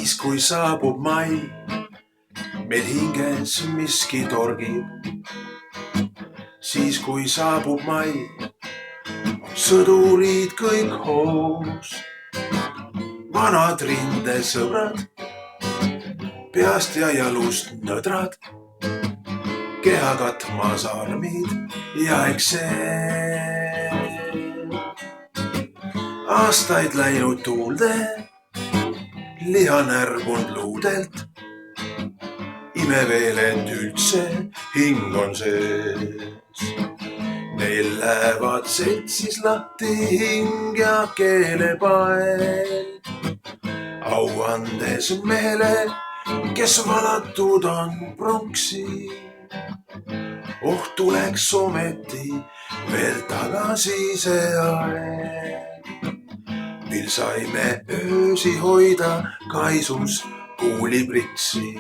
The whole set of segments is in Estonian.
siis kui saabub mai, meil hinges miski torgib. siis kui saabub mai, sõdurid kõik hoos. vanad rindesõbrad, peast ja jalust nõdrad, keha katmas armid ja ekseel. aastaid läinud tuulde, liha närbunud luudelt. ime veel, et üldse hing on sees. Neil lähevad seltsis lahti hing ja keelepael. auandes mehele, kes valatud on pronksi. oh, tuleks ometi veel tagasi see aeg, mil saime öösi hoida kaisus kuulipritsi.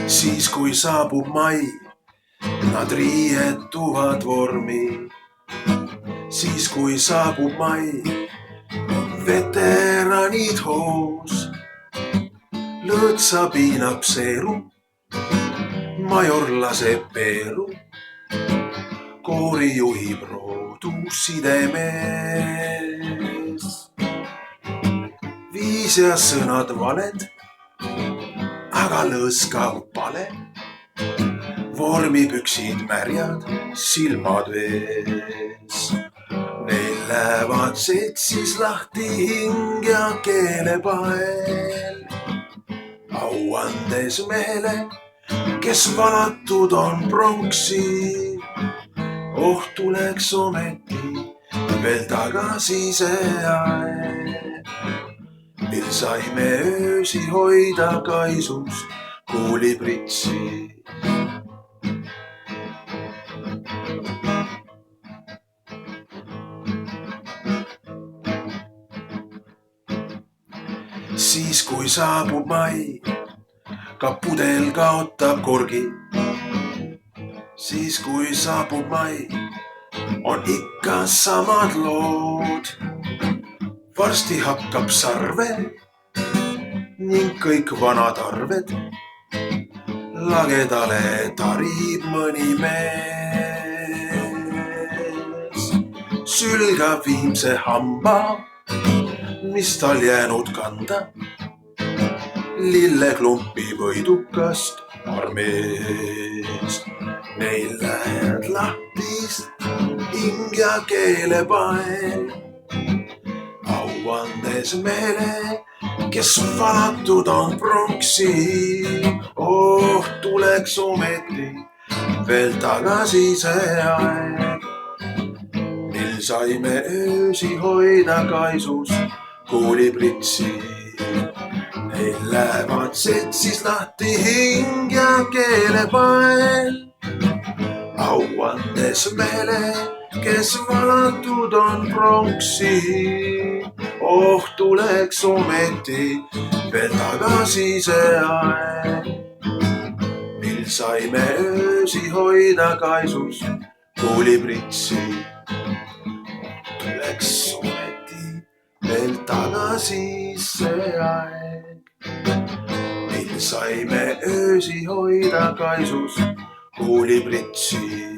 siis kui saabub mai, nad riietuvad vormi. siis kui saabub mai, on veteranid hoos. lõõtsa piinab seeru, major laseb peeru, koori juhib roodus sidemees. viis ja sõnad valed, aga lõõskav pale. vormipüksid märjad, silmad vees. Neil lähevad seltsis lahti hing ja keelepael. auandes mehele, kes valatud on pronksi. oh, tuleks ometi veel tagasi see aeg, mil saime öösi hoida kaisus kuulipritsi. siis kui saabub mai, ka pudel kaotab korgi. siis kui saabub mai, on ikka samad lood. varsti hakkab sarve ning kõik vanad arved. lagedale tarib mõni mees. sülgab viimse hamba, mis tal jäänud kanda. lilleklumpi võidukast armeest. Neil läheb lahtist hing ja keelepael. auandes mehele, kes valatud on pronksi. oh, tuleks ometi veel tagasi see aeg, mil saime öösi hoida kaisus kuulipritsi. Neil lähevad seltsis lahti hing ja keelepael. auandes mehele, kes valatud on pronksi. oh, tuleks ometi veel tagasi see aeg, mil saime öösi hoida kaisus kuulipritsi. tuleks ometi veel tagasi see aeg, mil saime öösi hoida kaisus kuulipritsi.